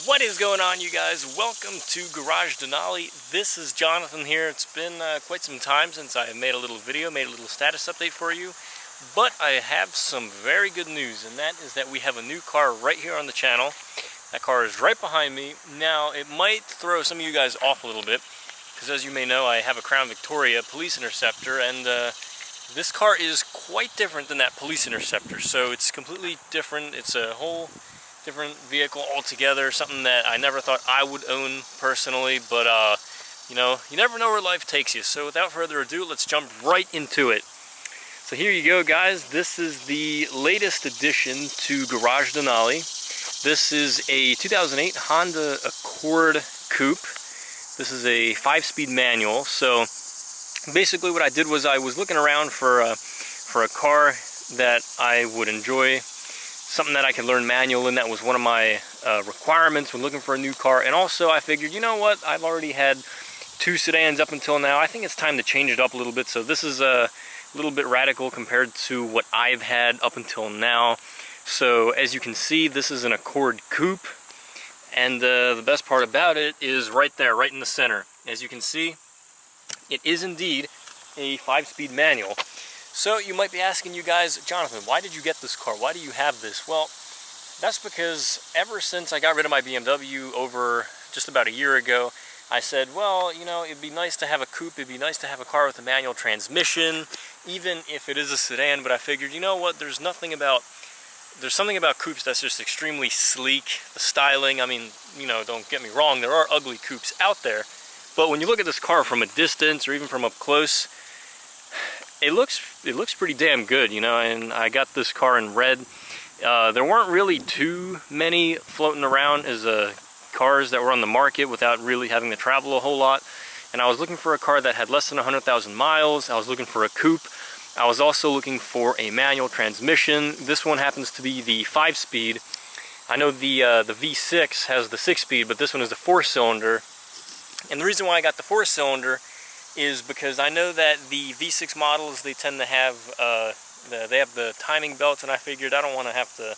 What is going on, you guys? Welcome to Garage Denali. This is Jonathan here. It's been quite some time since I made a little video, made a little status update for you. But I have some very good news, and that is that we have a new car right here on the channel. That car is right behind me. Now, it might throw some of you guys off a little bit, because as you may know, I have a Crown Victoria Police Interceptor, and this car is quite different than that Police Interceptor. So it's completely different. It's a whole different vehicle altogether, something that I never thought I would own personally, but you know, you never know where life takes you. So without further ado, let's jump right into it. So here you go, guys. This is the latest addition to Garage Denali. This is a 2008 Honda Accord Coupe. This is a 5-speed manual. So basically what I did was I was looking around for a car that I would enjoy, something that I could learn manual in. That was one of my requirements when looking for a new car. And also I figured, you know what, I've already had 2 sedans up until now. I think it's time to change it up a little bit. So this is a little bit radical compared to what I've had up until now. So as you can see, this is an Accord Coupe, and the best part about it is right there, right in the center. As you can see, it is indeed a 5-speed manual. So you might be asking, you guys, Jonathan, why did you get this car? Why do you have this? Well, that's because ever since I got rid of my BMW over just about a year ago, I said, well, you know, it'd be nice to have a coupe, it'd be nice to have a car with a manual transmission, even if it is a sedan. But I figured, you know what, there's something about coupes that's just extremely sleek. The styling, I mean, you know, don't get me wrong, there are ugly coupes out there, but when you look at this car from a distance or even from up close, it looks pretty damn good, you know. And I got this car in red. There weren't really too many floating around as cars that were on the market without really having to travel a whole lot. And I was looking for a car that had less than 100,000 miles. I was looking for a coupe. I was also looking for a manual transmission. This one happens to be the 5-speed. I know the V6 has the 6-speed, but this one is the 4-cylinder. And the reason why I got the 4-cylinder is because I know that the V6 models, they tend to have they have the timing belts, and I figured I don't want to have to,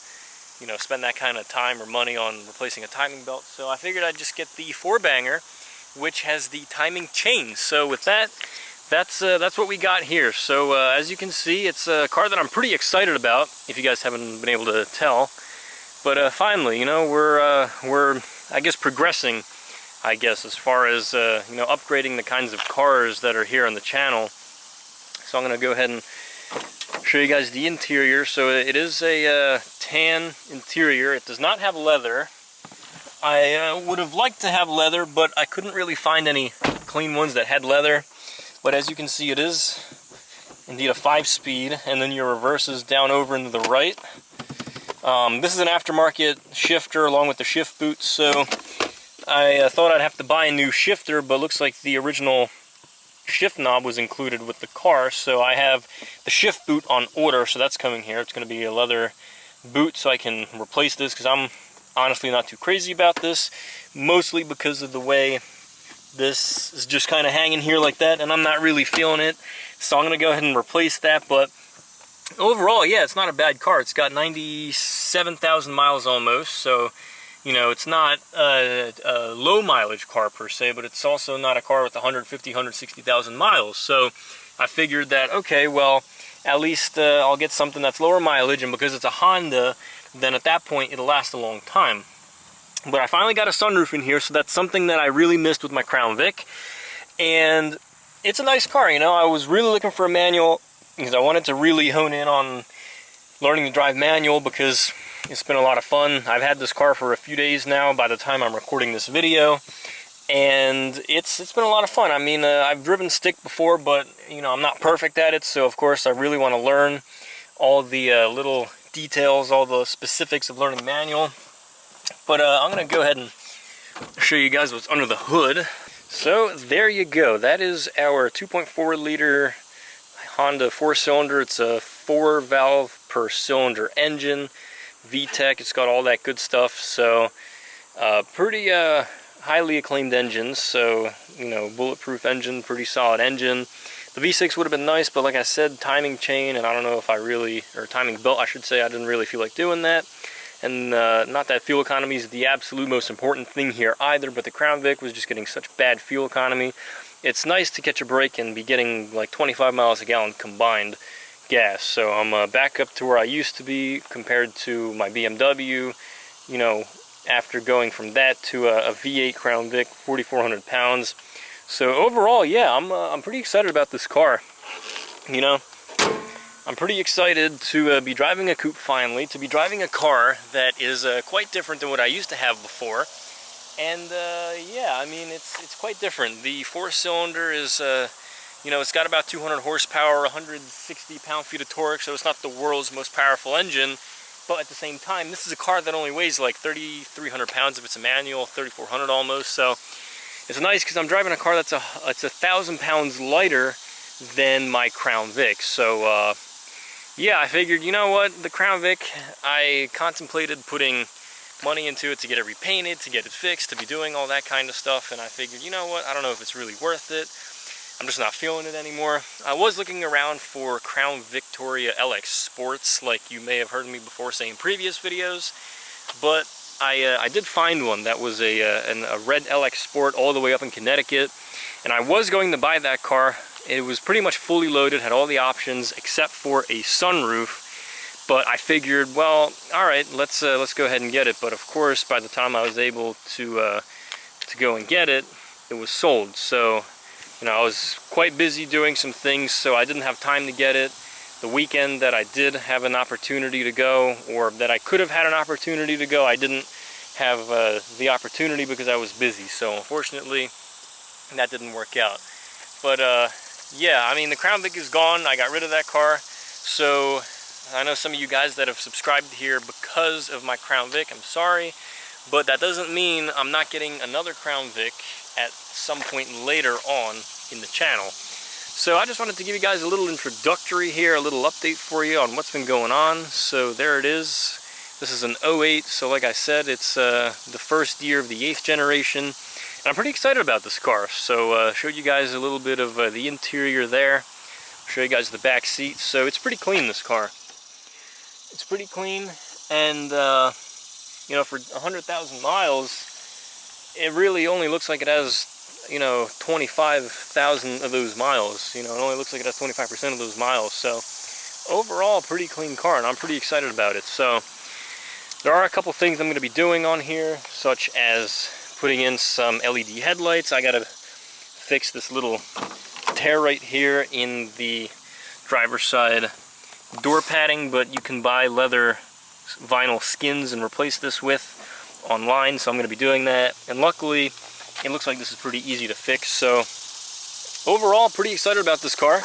you know, spend that kind of time or money on replacing a timing belt. So I figured I'd just get the 4-banger, which has the timing chain. So with that, that's what we got here. So as you can see, it's a car that I'm pretty excited about, if you guys haven't been able to tell. But finally, you know, we're I guess progressing, I guess, as far as you know, upgrading the kinds of cars that are here on the channel. So I'm going to go ahead and show you guys the interior. So it is a tan interior. It does not have leather. I would have liked to have leather, but I couldn't really find any clean ones that had leather. But as you can see, it is indeed a 5-speed, and then your reverse is down over into the right. This is an aftermarket shifter along with the shift boot, so I thought I'd have to buy a new shifter, but looks like the original shift knob was included with the car. So I have the shift boot on order, so that's coming here. It's going to be a leather boot, so I can replace this, because I'm honestly not too crazy about this, mostly because of the way this is just kind of hanging here like that, and I'm not really feeling it. So I'm going to go ahead and replace that. But overall, yeah, it's not a bad car. It's got 97,000 miles almost, so you know, it's not a low mileage car per se, but it's also not a car with 150, 160,000 miles. So I figured that, okay, well, at least I'll get something that's lower mileage, and because it's a Honda, then at that point it'll last a long time. But I finally got a sunroof in here, so that's something that I really missed with my Crown Vic. And it's a nice car, you know. I was really looking for a manual because I wanted to really hone in on learning to drive manual, because it's been a lot of fun. I've had this car for a few days now by the time I'm recording this video, and it's been a lot of fun. I mean, I've driven stick before, but you know, I'm not perfect at it, so of course I really want to learn all the little details, all the specifics of learning manual. But I'm going to go ahead and show you guys what's under the hood. So there you go. That is our 2.4 liter Honda 4-cylinder. It's a 4-valve per cylinder engine, VTEC. It's got all that good stuff. So pretty highly acclaimed engines. So, you know, bulletproof engine, pretty solid engine. The V6 would have been nice, but like I said, timing chain, and I don't know if I really, or timing belt I should say, I didn't really feel like doing that. And not that fuel economy is the absolute most important thing here either, but the Crown Vic was just getting such bad fuel economy. It's nice to catch a break and be getting like 25 miles a gallon combined gas. So I'm back up to where I used to be compared to my BMW, you know, after going from that to a V8 Crown Vic, 4,400 pounds. So overall, yeah, I'm pretty excited about this car. You know, I'm pretty excited to be driving a coupe finally, to be driving a car that is quite different than what I used to have before. And yeah, I mean, it's quite different. The 4-cylinder is, you know, it's got about 200 horsepower, 160 pound-feet of torque, so it's not the world's most powerful engine. But at the same time, this is a car that only weighs like 3,300 pounds if it's a manual, 3,400 almost. So it's nice because I'm driving a car that's it's 1,000 pounds lighter than my Crown Vic. So yeah, I figured, you know what, the Crown Vic, I contemplated putting money into it to get it repainted, to get it fixed, to be doing all that kind of stuff, and I figured, you know what, I don't know if it's really worth it. I'm just not feeling it anymore. I was looking around for Crown Victoria LX Sports, like you may have heard me before say in previous videos, but I did find one that was a red LX Sport all the way up in Connecticut, and I was going to buy that car. It was pretty much fully loaded, had all the options except for a sunroof. But I figured, well, all right, let's go ahead and get it. But of course, by the time I was able to go and get it, it was sold. So, you know, I was quite busy doing some things, so I didn't have time to get it. The weekend that I did have an opportunity to go, or that I could have had an opportunity to go, I didn't have the opportunity because I was busy. So unfortunately, that didn't work out. But yeah, I mean, the Crown Vic is gone. I got rid of that car. So I know some of you guys that have subscribed here because of my Crown Vic, I'm sorry, but that doesn't mean I'm not getting another Crown Vic at some point later on in the channel. So I just wanted to give you guys a little introductory here, a little update for you on what's been going on. So there it is. This is an 08, so like I said, it's the first year of the 8th generation. And I'm pretty excited about this car. So showed you guys a little bit of the interior there. Show you guys the back seat. So it's pretty clean, this car. It's pretty clean, and you know, for 100,000 miles, it really only looks like it has, you know, 25,000 of those miles. You know, it only looks like it has 25% of those miles. So overall, pretty clean car, and I'm pretty excited about it. So there are a couple things I'm going to be doing on here, such as putting in some LED headlights. I got to fix this little tear right here in the driver's side door padding, but you can buy leather vinyl skins and replace this with online, so I'm going to be doing that. And luckily, it looks like this is pretty easy to fix. So overall, pretty excited about this car.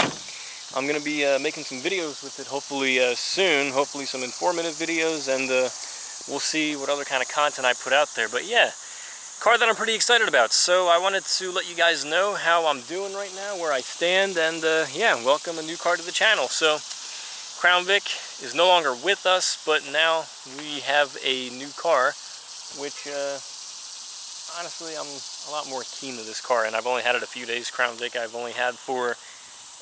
I'm going to be making some videos with it hopefully soon, hopefully some informative videos, and we'll see what other kind of content I put out there. But yeah, car that I'm pretty excited about. So I wanted to let you guys know how I'm doing right now, where I stand, and yeah, welcome a new car to the channel. So Crown Vic is no longer with us, but now we have a new car, which honestly, I'm a lot more keen to this car, and I've only had it a few days. Crown Vic I've only had for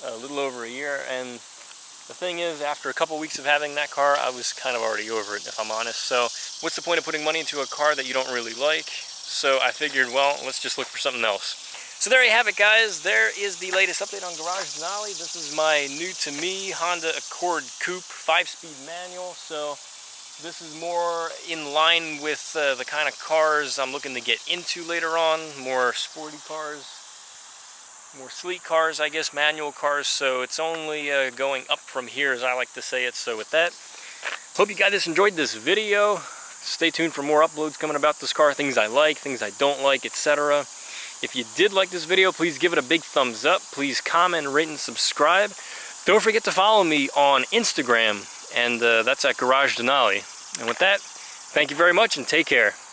a little over a year, and the thing is, after a couple weeks of having that car, I was kind of already over it, if I'm honest. So what's the point of putting money into a car that you don't really like? So I figured, well, let's just look for something else. So there you have it, guys. There is the latest update on Garage Denali. This is my new-to-me Honda Accord Coupe 5-speed manual. So this is more in line with the kind of cars I'm looking to get into later on. More sporty cars, more sleek cars, I guess, manual cars. So it's only going up from here, as I like to say it. So with that, hope you guys enjoyed this video. Stay tuned for more uploads coming about this car, things I like, things I don't like, etc. If you did like this video, please give it a big thumbs up. Please comment, rate, and subscribe. Don't forget to follow me on Instagram, and that's at Garage Denali. And with that, thank you very much and take care.